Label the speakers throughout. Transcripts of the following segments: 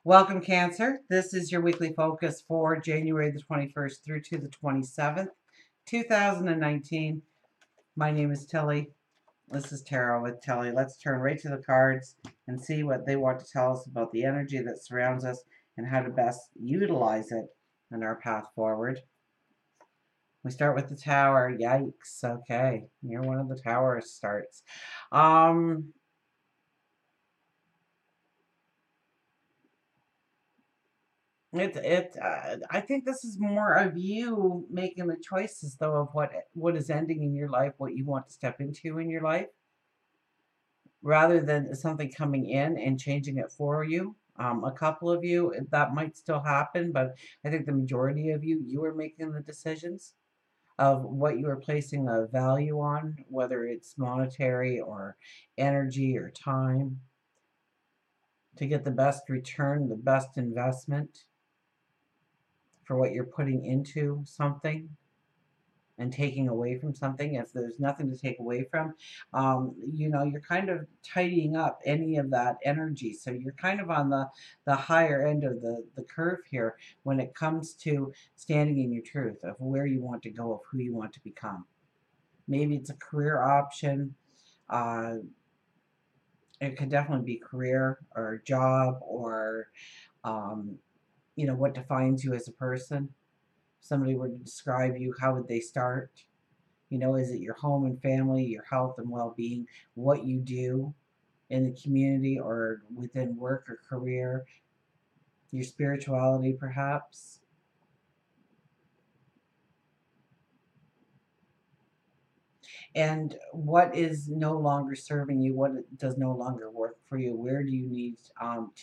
Speaker 1: Welcome, Cancer. This is your weekly focus for January the 21st through to the 27th, 2019. My name is Tilly. This is Tarot with Tilly. Let's turn right to the cards and see what they want to tell us about the energy that surrounds us and how to best utilize it in our path forward. We start with the Tower. Yikes. Okay. You're one of the Tower starts. I think this is more of you making the choices, though, of what is ending in your life, what you want to step into in your life, rather than something coming in and changing it for you. A couple of you, that might still happen, but I think the majority of you are making the decisions of what you are placing a value on, whether it's monetary or energy or time, to get the best return, the best investment for what you're putting into something and taking away from something. If there's nothing to take away from, you're kind of tidying up any of that energy. So you're kind of on the higher end of the curve here when it comes to standing in your truth of where you want to go, of who you want to become. Maybe it's a career option. Uh, it could definitely be career or job or, um, what defines you as a person. If somebody were to describe you, how would they start? Is it your home and family, your health and well being, what you do in the community or within work or career, your spirituality, perhaps? And what is no longer serving you? What does no longer work for you? Where do you need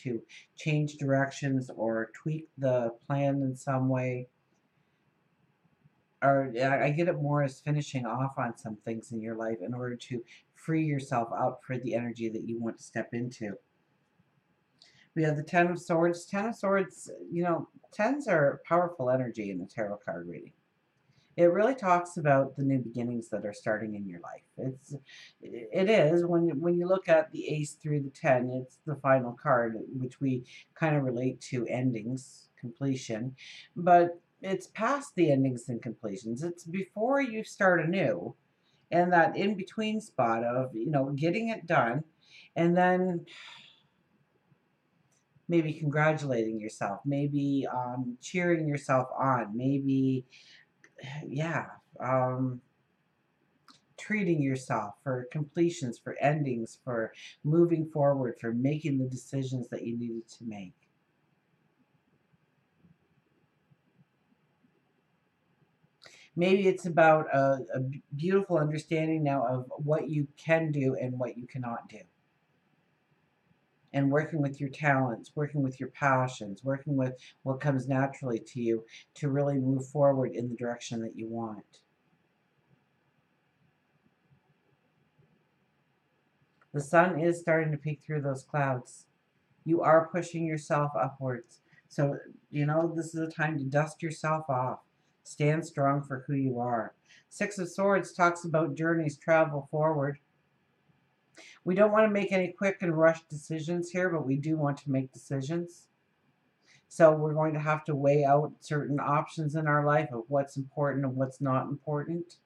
Speaker 1: to change directions or tweak the plan in some way? Or I get it more as finishing off on some things in your life in order to free yourself up for the energy that you want to step into. We have the Ten of Swords. Ten of Swords, tens are powerful energy in the tarot card reading. It really talks about the new beginnings that are starting in your life. It is when you look at the Ace through the 10, it's the final card, which we kind of relate to endings, completion, but it's past the endings and completions. It's before you start anew, and that in between spot of getting it done, and then maybe congratulating yourself, maybe cheering yourself on, maybe, yeah, um, treating yourself for completions, for endings, for moving forward, for making the decisions that you needed to make. Maybe it's about a beautiful understanding now of what you can do and what you cannot do. And working with your talents, working with your passions, working with what comes naturally to you to really move forward in the direction that you want. The sun is starting to peek through those clouds. You are pushing yourself upwards. So, this is a time to dust yourself off. Stand strong for who you are. Six of Swords talks about journeys, travel forward. We don't want to make any quick and rushed decisions here, but we do want to make decisions. So we're going to have to weigh out certain options in our life of what's important and what's not important.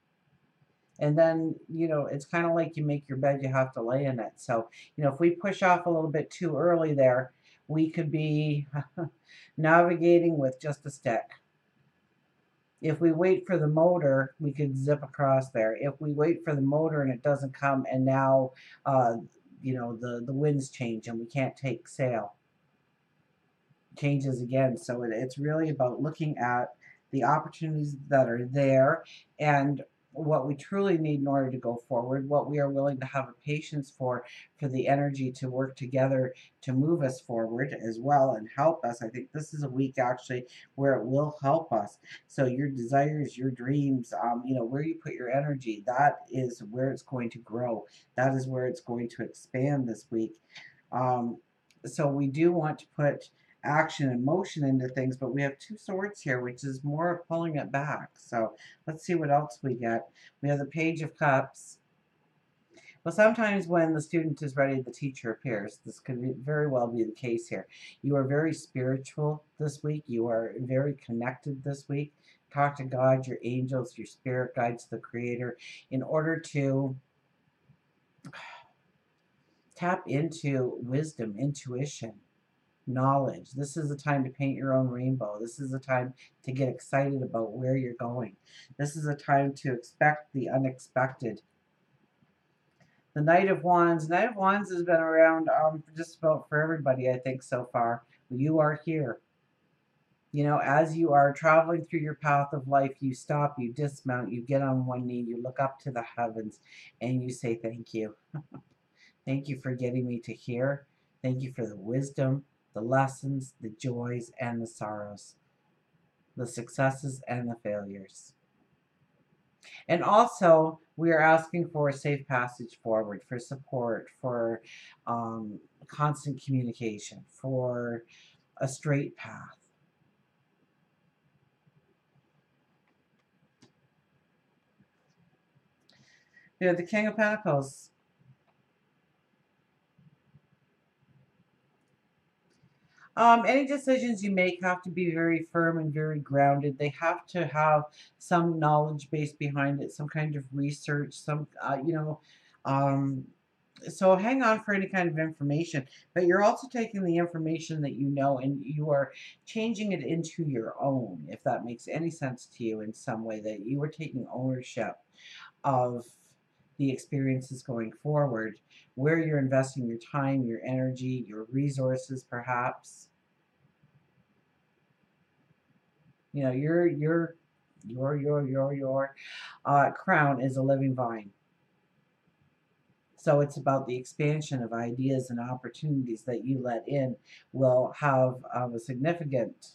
Speaker 1: And then, it's kind of like you make your bed, you have to lay in it. So, if we push off a little bit too early there, we could be navigating with just a stick. If we wait for the motor, we could zip across there. If we wait for the motor and it doesn't come, and now, the winds change and we can't take sail, changes again. So it's really about looking at the opportunities that are there and what we truly need in order to go forward, what we are willing to have a patience for the energy to work together to move us forward as well and help us. I think this is a week actually where it will help us. So your desires, your dreams, where you put your energy, that is where it's going to grow. That is where it's going to expand this week. Um, so we do want to put action and motion into things, but we have two swords here, which is more of pulling it back. So let's see what else we get. We have the Page of Cups. Well, sometimes when the student is ready, the teacher appears. This could very well be the case here. You are very spiritual this week. You are very connected this week. Talk to God, your angels, your spirit guides, the Creator, in order to tap into wisdom, intuition, knowledge. This is the time to paint your own rainbow. This is the time to get excited about where you're going. This is a time to expect the unexpected. The Knight of Wands. Knight of Wands has been around just about for everybody, I think, so far. You are here. You know, as you are traveling through your path of life, you stop, you dismount, you get on one knee, you look up to the heavens, and you say, thank you. Thank you for getting me to here. Thank you for the wisdom, the lessons, the joys, and the sorrows, the successes and the failures. And also, we are asking for a safe passage forward, for support, for constant communication, for a straight path. You know, the King of Pentacles. Any decisions you make have to be very firm and very grounded. They have to have some knowledge base behind it, some kind of research, um, so hang on for any kind of information, but you're also taking the information that you know and you are changing it into your own, if that makes any sense to you in some way, that you are taking ownership of the experiences going forward, where you're investing your time, your energy, your resources, perhaps. You know, your crown is a living vine. So it's about the expansion of ideas and opportunities that you let in will have a significant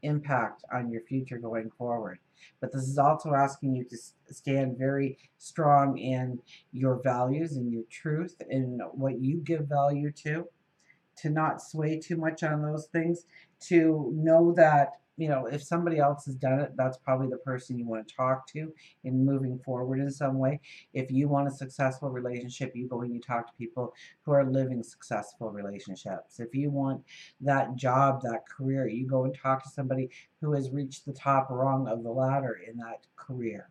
Speaker 1: impact on your future going forward. But this is also asking you to stand very strong in your values and your truth and what you give value to not sway too much on those things, to know that, you know, if somebody else has done it, that's probably the person you want to talk to in moving forward in some way. If you want a successful relationship, you go and you talk to people who are living successful relationships. If you want that job, that career, you go and talk to somebody who has reached the top rung of the ladder in that career,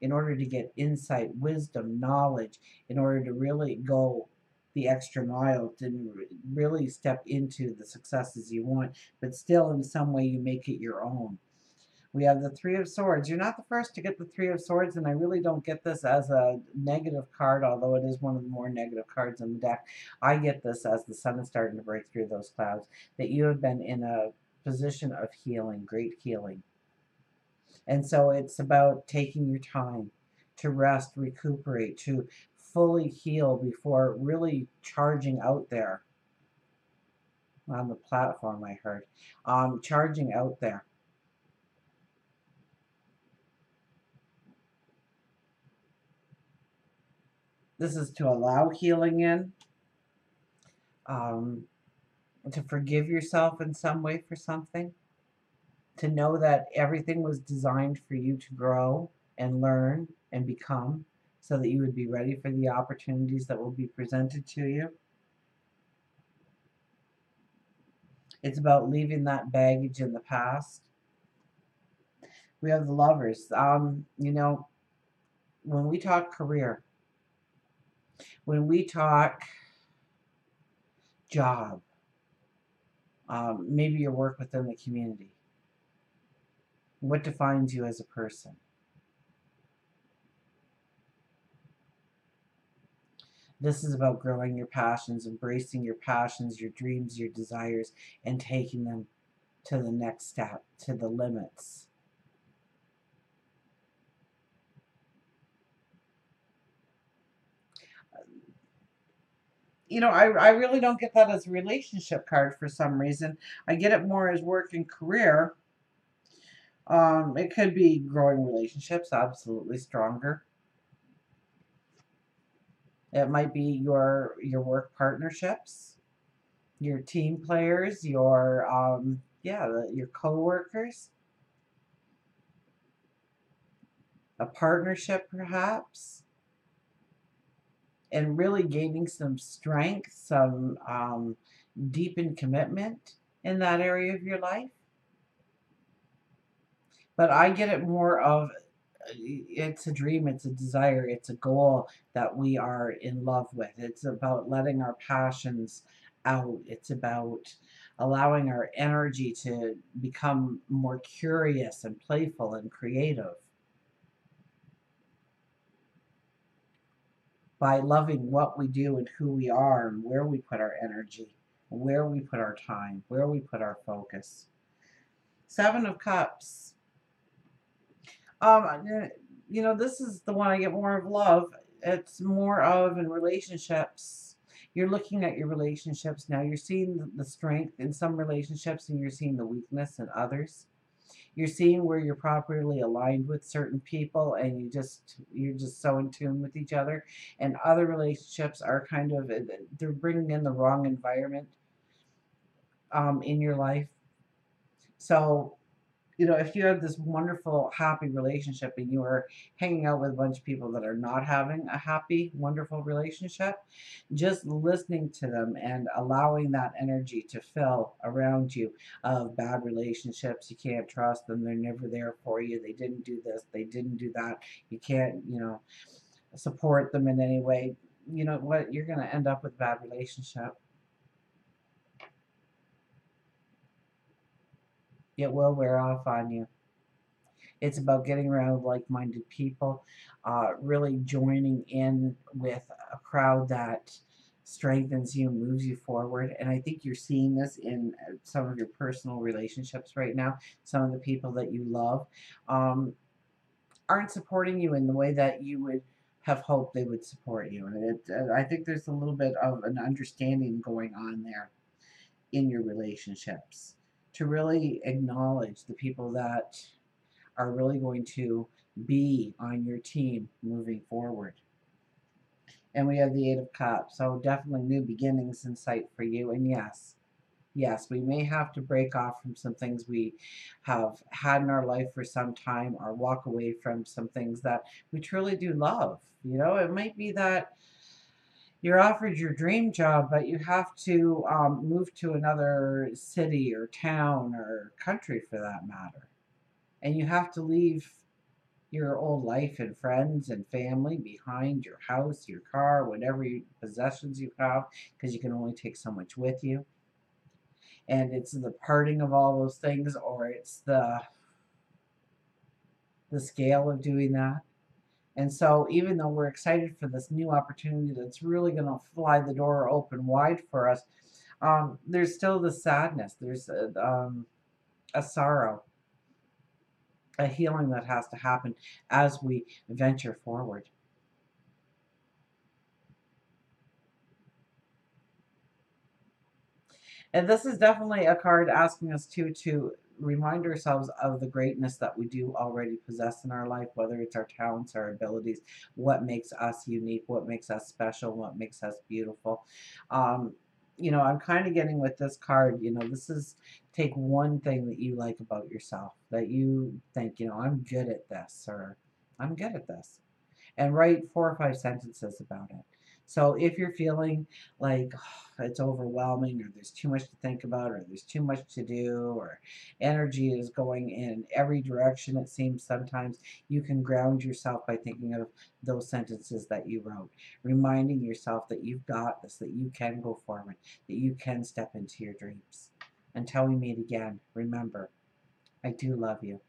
Speaker 1: in order to get insight, wisdom, knowledge, in order to really go the extra mile, to really step into the successes you want, but still in some way you make it your own. We have the Three of Swords. You're not the first to get the Three of Swords, and I really don't get this as a negative card, although it is one of the more negative cards in the deck. I get this as the sun is starting to break through those clouds, that you have been in a position of healing, great healing. And so it's about taking your time to rest, recuperate, to fully heal before really charging out there on the platform, I heard. Charging out there. This is to allow healing in, um, to forgive yourself in some way for something, to know that everything was designed for you to grow and learn and become, so that you would be ready for the opportunities that will be presented to you. It's about leaving that baggage in the past. We have the Lovers. You know, when we talk career, when we talk job, maybe your work within the community, what defines you as a person? This is about growing your passions, embracing your passions, your dreams, your desires, and taking them to the next step, to the limits. You know, I really don't get that as a relationship card for some reason. I get it more as work and career. It could be growing relationships, absolutely stronger. It might be your work partnerships, your team players, your your coworkers, a partnership perhaps. and really gaining some strength, some deepened commitment in that area of your life. But I get it more of it's a dream, it's a desire, it's a goal that we are in love with. It's about letting our passions out. It's about allowing our energy to become more curious and playful and creative by loving what we do and who we are and where we put our energy, where we put our time, where we put our focus. Seven of Cups. This is the one I get more of love. It's more of in relationships. You're looking at your relationships now. You're seeing the strength in some relationships and you're seeing the weakness in others. You're seeing where you're properly aligned with certain people and you're just so in tune with each other. And other relationships are kind of they're bringing in the wrong environment in your life. So if you have this wonderful, happy relationship and you are hanging out with a bunch of people that are not having a happy, wonderful relationship, just listening to them and allowing that energy to fill around you of bad relationships. You can't trust them. They're never there for you. They didn't do this. They didn't do that. You can't, support them in any way. You know what? You're going to end up with a bad relationship. It will wear off on you. It's about getting around like-minded people, really joining in with a crowd that strengthens you, moves you forward. And I think you're seeing this in some of your personal relationships right now. Some of the people that you love um, aren't supporting you in the way that you would have hoped they would support you. And I think there's a little bit of an understanding going on there in your relationships to really acknowledge the people that are really going to be on your team moving forward. And we have the Eight of Cups, so definitely new beginnings in sight for you. And yes, we may have to break off from some things we have had in our life for some time or walk away from some things that we truly do love. It might be that you're offered your dream job, but you have to move to another city or town or country for that matter. And you have to leave your old life and friends and family behind, your house, your car, whatever possessions you have, because you can only take so much with you. And it's the parting of all those things, or it's the scale of doing that. And so, even though we're excited for this new opportunity that's really going to fly the door open wide for us, there's still the sadness. There's a sorrow, a healing that has to happen as we venture forward. And this is definitely a card asking us to remind ourselves of the greatness that we do already possess in our life, whether it's our talents, our abilities, what makes us unique, what makes us special, what makes us beautiful. Um, I'm kind of getting with this card, this is take one thing that you like about yourself, that you think, I'm good at this, or I'm good at this, and write 4 or 5 sentences about it. So if you're feeling like it's overwhelming or there's too much to think about or there's too much to do or energy is going in every direction, it seems sometimes, you can ground yourself by thinking of those sentences that you wrote, reminding yourself that you've got this, that you can go forward, that you can step into your dreams. Until we meet again, remember, I do love you.